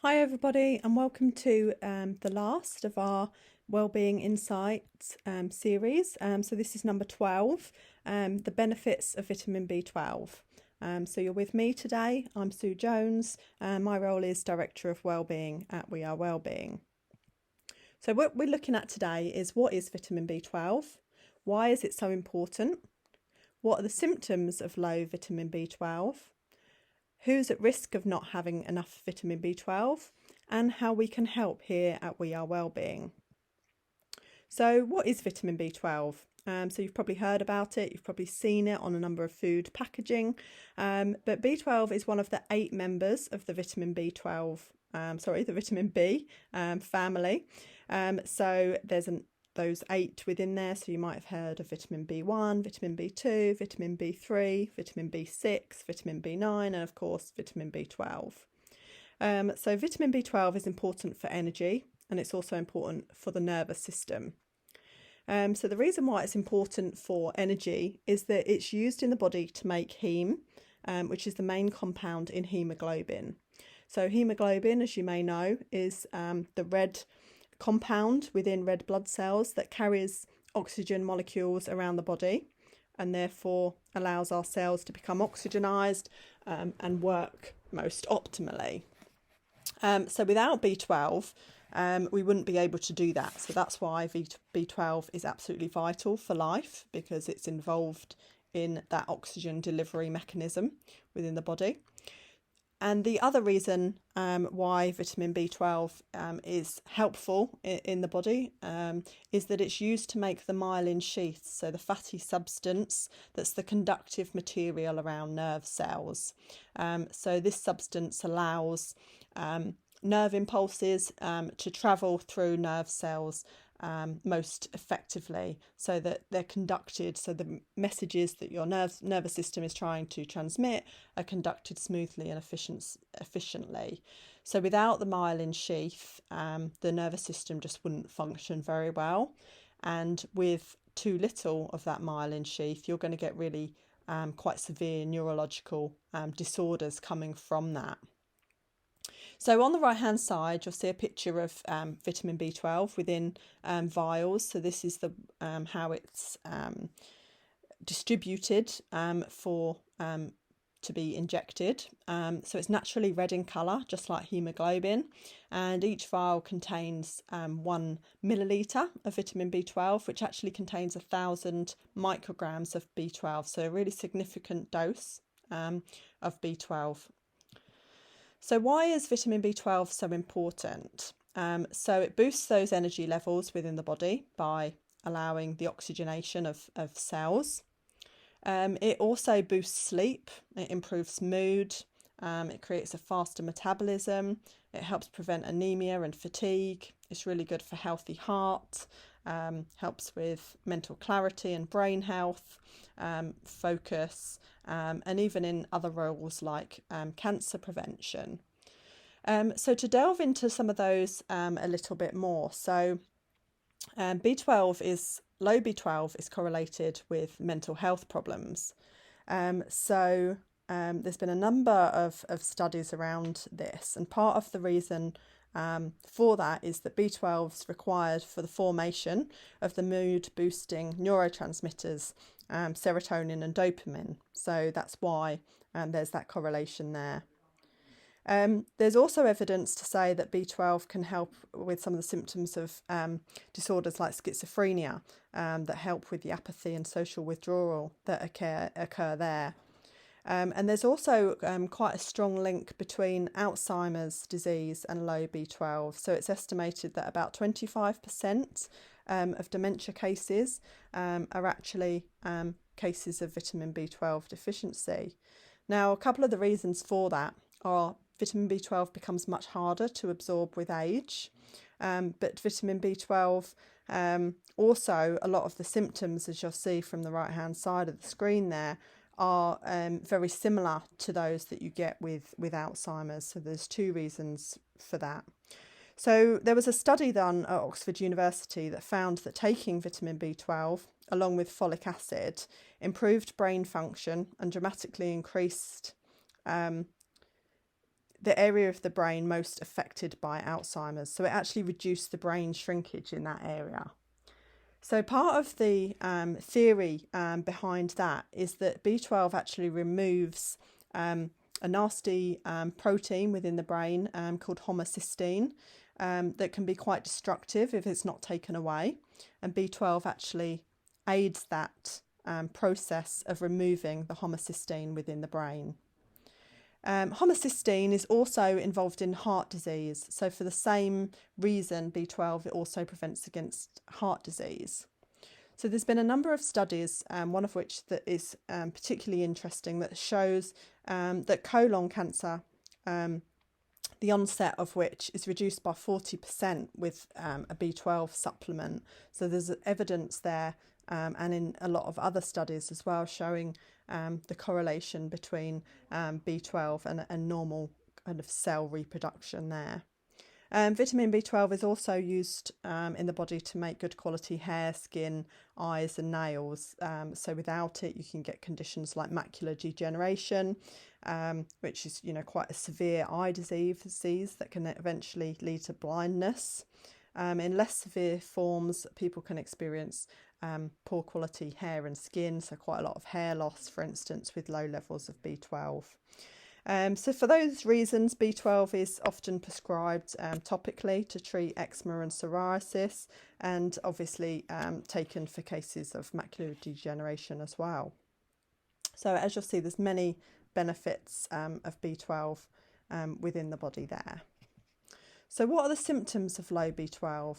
Hi everybody, and welcome to the last of our Wellbeing Insights series. So this is number 12, the benefits of vitamin B12. So you're with me today. I'm Sue Jones. My role is Director of Wellbeing at We Are Wellbeing. So what we're looking at today is, what is vitamin B12? Why is it so important? What are the symptoms of low vitamin B12? Who's at risk of not having enough vitamin B12, and how we can help here at We Are Wellbeing. So what is vitamin B12? So you've probably heard about it, you've probably seen it on a number of food packaging, but B12 is one of the 8 members of the vitamin B12, the vitamin B family. So there's those 8 within there, so you might have heard of vitamin B1, vitamin B2, vitamin B3, vitamin B6, vitamin B9, and of course vitamin B12. So vitamin B12 is important for energy, and it's also important for the nervous system. So the reason why it's important for energy is that it's used in the body to make heme, which is the main compound in hemoglobin. So hemoglobin, as you may know, is the red compound within red blood cells that carries oxygen molecules around the body, and therefore allows our cells to become oxygenized and work most optimally. So without B12, we wouldn't be able to do that. So that's why B12 is absolutely vital for life, because it's involved in that oxygen delivery mechanism within the body. And the other reason why vitamin B12 is helpful in the body is that it's used to make the myelin sheaths, so the fatty substance that's the conductive material around nerve cells. So this substance allows nerve impulses to travel through nerve cells most effectively, so that they're conducted, so the messages that your nervous system is trying to transmit are conducted smoothly and efficiently. So without the myelin sheath, the nervous system just wouldn't function very well, and with too little of that myelin sheath, you're going to get really quite severe neurological disorders coming from that. So on the right hand side, you'll see a picture of vitamin B12 within vials. So this is the how it's distributed to be injected. So it's naturally red in colour, just like hemoglobin, and each vial contains 1 milliliter of vitamin B12, which actually contains 1,000 micrograms of B12. So a really significant dose of B12. So why is vitamin B12 so important? So it boosts those energy levels within the body by allowing the oxygenation of cells. It also boosts sleep, it improves mood, it creates a faster metabolism, it helps prevent anemia and fatigue, it's really good for healthy heart, helps with mental clarity and brain health, focus, and even in other roles like cancer prevention. So to delve into some of those a little bit more, so low B12 is correlated with mental health problems. So there's been a number of studies around this, and part of the reason for that is that B12 is required for the formation of the mood boosting neurotransmitters, serotonin and dopamine. So that's why there's that correlation there. There's also evidence to say that B12 can help with some of the symptoms of disorders like schizophrenia that help with the apathy and social withdrawal that occur there. And there's also quite a strong link between Alzheimer's disease and low B12. So it's estimated that about 25% of dementia cases are actually cases of vitamin B12 deficiency. Now, a couple of the reasons for that are vitamin B12 becomes much harder to absorb with age, but vitamin B12 also, a lot of the symptoms, as you'll see from the right hand side of the screen there, are very similar to those that you get with Alzheimer's. So there's 2 reasons for that. So there was a study done at Oxford University that found that taking vitamin B12 along with folic acid improved brain function and dramatically increased the area of the brain most affected by Alzheimer's. So it actually reduced the brain shrinkage in that area. So part of the theory behind that is that B12 actually removes a nasty protein within the brain called homocysteine that can be quite destructive if it's not taken away. And B12 actually aids that process of removing the homocysteine within the brain. Homocysteine is also involved in heart disease. So for the same reason, B12 it also prevents against heart disease. So there's been a number of studies, one of which that is particularly interesting, that shows that colon cancer, the onset of which is reduced by 40% with a B12 supplement. So there's evidence there, and in a lot of other studies as well, showing the correlation between B12 and normal kind of cell reproduction there. Vitamin B12 is also used in the body to make good quality hair, skin, eyes and nails. So without it, you can get conditions like macular degeneration, which is, quite a severe eye disease that can eventually lead to blindness. In less severe forms, people can experience poor quality hair and skin, so quite a lot of hair loss, for instance, with low levels of B12. So for those reasons, B12 is often prescribed topically to treat eczema and psoriasis, and obviously taken for cases of macular degeneration as well. So as you'll see, there's many benefits of B12 within the body there. So what are the symptoms of low B12?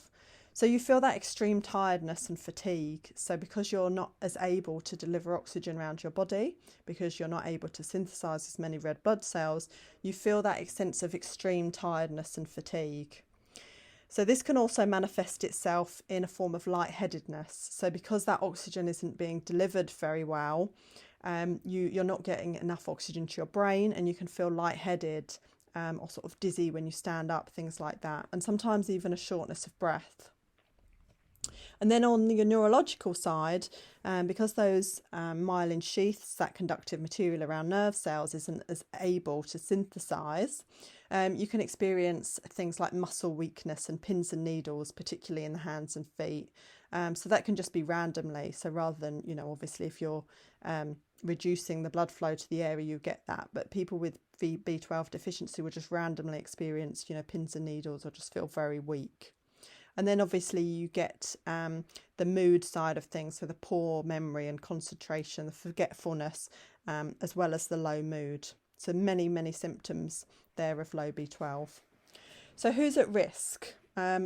So you feel that extreme tiredness and fatigue. So because you're not as able to deliver oxygen around your body, because you're not able to synthesize as many red blood cells, you feel that sense of extreme tiredness and fatigue. So this can also manifest itself in a form of lightheadedness. So because that oxygen isn't being delivered very well, you're not getting enough oxygen to your brain, and you can feel lightheaded or sort of dizzy when you stand up, things like that, and sometimes even a shortness of breath. And then on the neurological side, because those myelin sheaths, that conductive material around nerve cells, isn't as able to synthesize, you can experience things like muscle weakness and pins and needles, particularly in the hands and feet. So that can just be randomly. So rather than, obviously if you're reducing the blood flow to the area, you get that. But people with B12 deficiency will just randomly experience, pins and needles, or just feel very weak. And then obviously you get the mood side of things, so the poor memory and concentration, the forgetfulness, as well as the low mood. So many, many symptoms there of low B12. So who's at risk?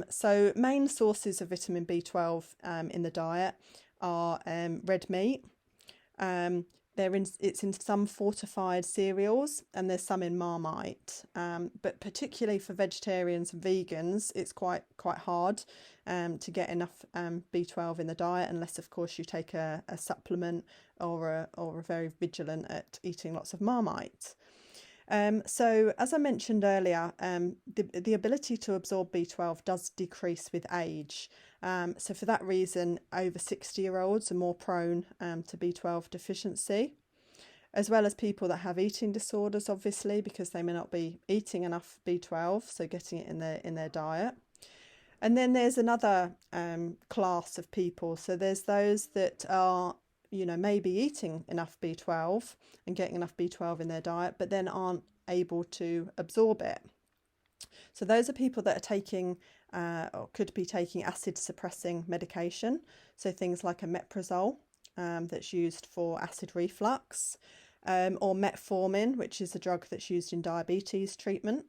So main sources of vitamin B12 in the diet are red meat. It's in some fortified cereals, and there's some in Marmite. But particularly for vegetarians and vegans, it's quite hard to get enough B12 in the diet, unless of course you take a supplement or are very vigilant at eating lots of Marmite. So as I mentioned earlier, the ability to absorb B12 does decrease with age. So for that reason, over 60-year-olds are more prone to B12 deficiency, as well as people that have eating disorders, obviously, because they may not be eating enough B12, so getting it in their diet. And then there's another class of people. So there's those that are maybe eating enough B12 and getting enough B12 in their diet, but then aren't able to absorb it. So those are people that are taking or could be taking acid suppressing medication. So things like omeprazole that's used for acid reflux, or metformin, which is a drug that's used in diabetes treatment.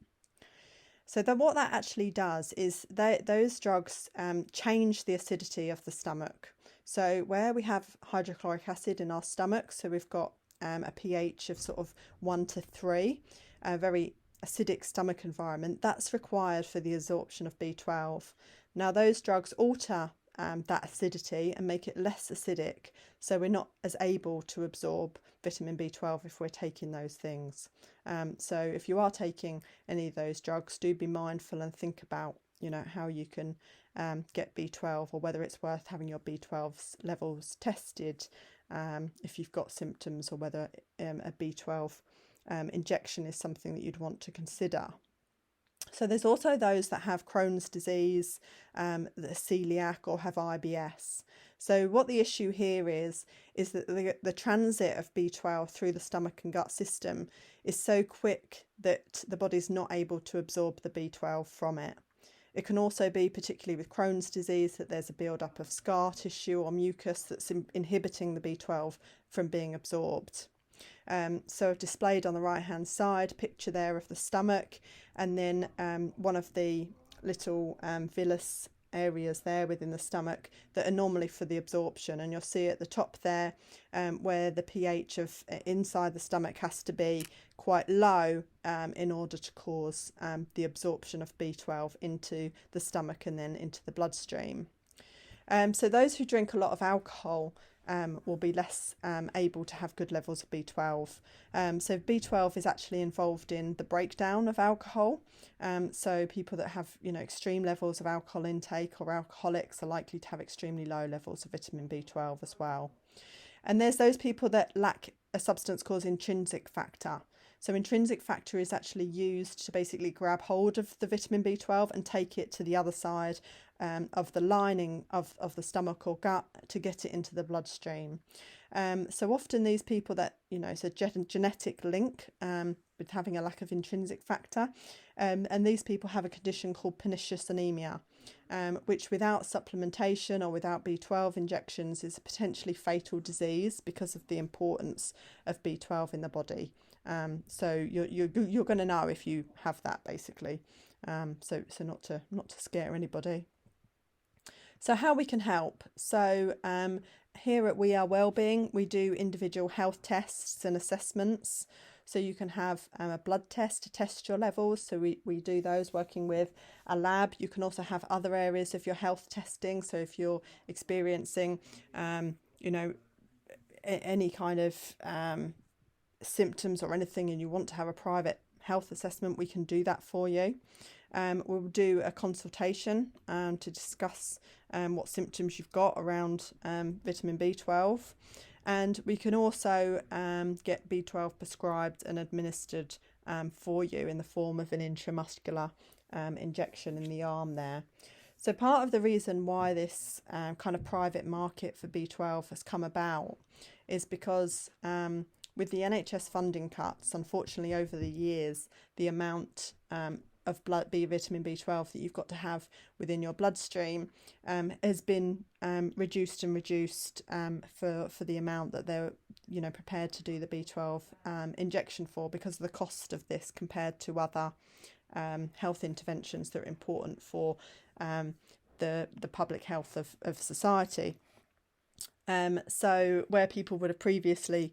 So what that actually does is those drugs change the acidity of the stomach. So where we have hydrochloric acid in our stomach, so we've got a pH of sort of 1 to 3, a very acidic stomach environment, that's required for the absorption of B12. Now those drugs alter that acidity and make it less acidic, so we're not as able to absorb vitamin B12 if we're taking those things. So if you are taking any of those drugs, do be mindful and think about how you can get B12, or whether it's worth having your B12 levels tested if you've got symptoms, or whether a B12 injection is something that you'd want to consider. So there's also those that have Crohn's disease, that are celiac, or have IBS. So what the issue here is that the transit of B12 through the stomach and gut system is so quick that the body's not able to absorb the B12 from it. It can also be, particularly with Crohn's disease, that there's a build-up of scar tissue or mucus that's inhibiting the B12 from being absorbed. So I've displayed on the right hand side picture there of the stomach, and then one of the little villus areas there within the stomach that are normally for the absorption, and you'll see at the top there where the pH of inside the stomach has to be quite low in order to cause the absorption of B12 into the stomach and then into the bloodstream. So those who drink a lot of alcohol will be less able to have good levels of B12. So B12 is actually involved in the breakdown of alcohol. So people that have, extreme levels of alcohol intake or alcoholics are likely to have extremely low levels of vitamin B12 as well. And there's those people that lack a substance called intrinsic factor. So intrinsic factor is actually used to basically grab hold of the vitamin B12 and take it to the other side of the lining of the stomach or gut to get it into the bloodstream. So often these people that, it's a genetic link with having a lack of intrinsic factor. And these people have a condition called pernicious anemia, which without supplementation or without B12 injections is a potentially fatal disease because of the importance of B12 in the body. So you're going to know if you have that, basically. So not to scare anybody. So how we can help. So here at We Are Wellbeing, we do individual health tests and assessments. So you can have a blood test to test your levels. So we do those working with a lab. You can also have other areas of your health testing. So if you're experiencing, any kind of symptoms or anything and you want to have a private health assessment, we can do that for you. We'll do a consultation to discuss what symptoms you've got around vitamin B12, and we can also get B12 prescribed and administered for you in the form of an intramuscular injection in the arm there. So part of the reason why this kind of private market for B12 has come about is because with the NHS funding cuts, unfortunately over the years, the amount of vitamin B12 that you've got to have within your bloodstream has been reduced for the amount that they're prepared to do the B12 injection for, because of the cost of this compared to other health interventions that are important for the public health of society. So where people would have previously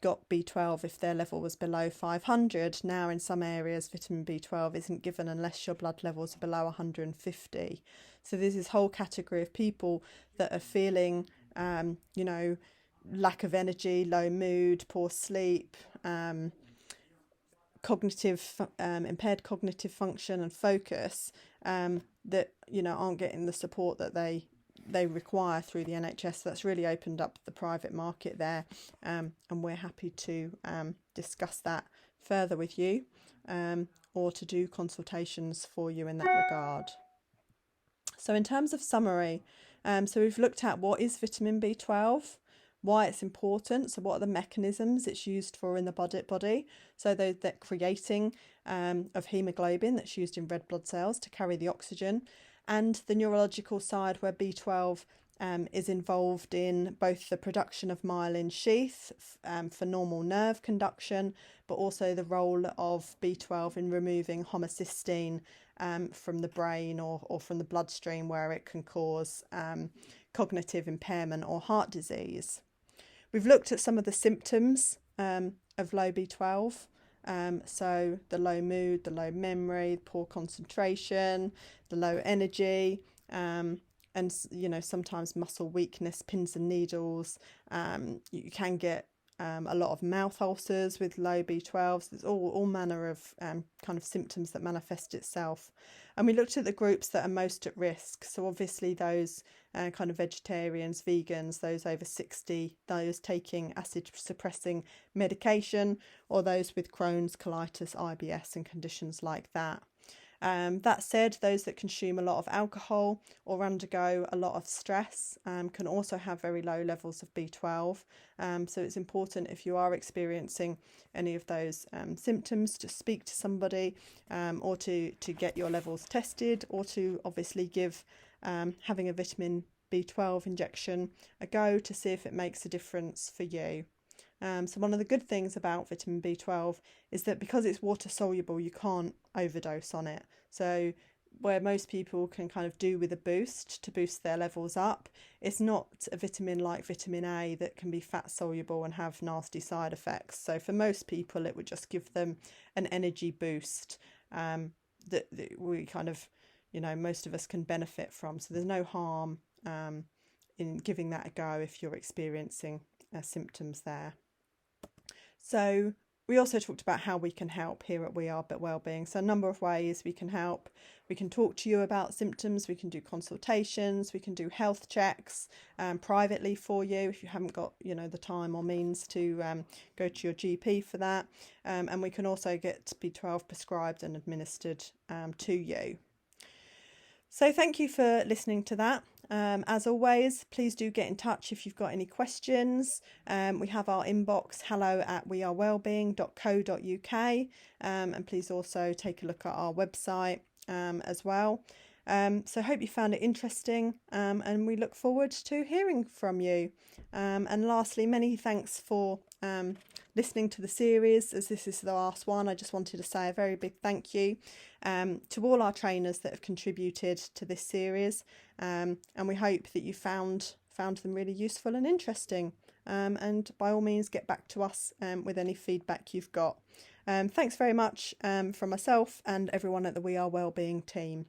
got B12 if their level was below 500, now in some areas vitamin B12 isn't given unless your blood levels are below 150. So there's this whole category of people that are feeling lack of energy, low mood, poor sleep, impaired cognitive function and focus, that aren't getting the support that they require through the NHS. So that's really opened up the private market there, and we're happy to discuss that further with you, or to do consultations for you in that regard. So in terms of summary, so we've looked at what is vitamin B12, why it's important, so what are the mechanisms it's used for in the body. So that creating of hemoglobin that's used in red blood cells to carry the oxygen, and the neurological side where B12 is involved in both the production of myelin sheath for normal nerve conduction, but also the role of B12 in removing homocysteine from the brain or from the bloodstream, where it can cause cognitive impairment or heart disease. We've looked at some of the symptoms of low B12. So the low mood, the low memory, poor concentration, the low energy, and sometimes muscle weakness, pins and needles. You can get a lot of mouth ulcers with low B12s. There's all manner of kind of symptoms that manifest itself. And we looked at the groups that are most at risk. So obviously those kind of vegetarians, vegans, those over 60, those taking acid suppressing medication, or those with Crohn's, colitis, IBS and conditions like that. That said, those that consume a lot of alcohol or undergo a lot of stress can also have very low levels of B12. So it's important, if you are experiencing any of those symptoms, to speak to somebody or to get your levels tested, or to obviously give having a vitamin B12 injection a go to see if it makes a difference for you. So one of the good things about vitamin B12 is that because it's water soluble, you can't overdose on it. So where most people can kind of do with a boost to boost their levels up, it's not a vitamin like vitamin A that can be fat soluble and have nasty side effects. So for most people, it would just give them an energy boost that we kind of, most of us can benefit from. So there's no harm in giving that a go if you're experiencing symptoms there. So we also talked about how we can help here at We Are But Wellbeing. So a number of ways we can help. We can talk to you about symptoms. We can do consultations. We can do health checks privately for you if you haven't got, the time or means to go to your GP for that. And we can also get B12 prescribed and administered to you. So thank you for listening to that. As always, please do get in touch if you've got any questions. We have our inbox, hello@wearewellbeing.co.uk, and please also take a look at our website as well. So hope you found it interesting, and we look forward to hearing from you. And lastly, many thanks for listening to the series. As this is the last one, I just wanted to say a very big thank you to all our trainers that have contributed to this series, and we hope that you found them really useful and interesting, and by all means get back to us with any feedback you've got. Thanks very much from myself and everyone at the We Are Wellbeing team.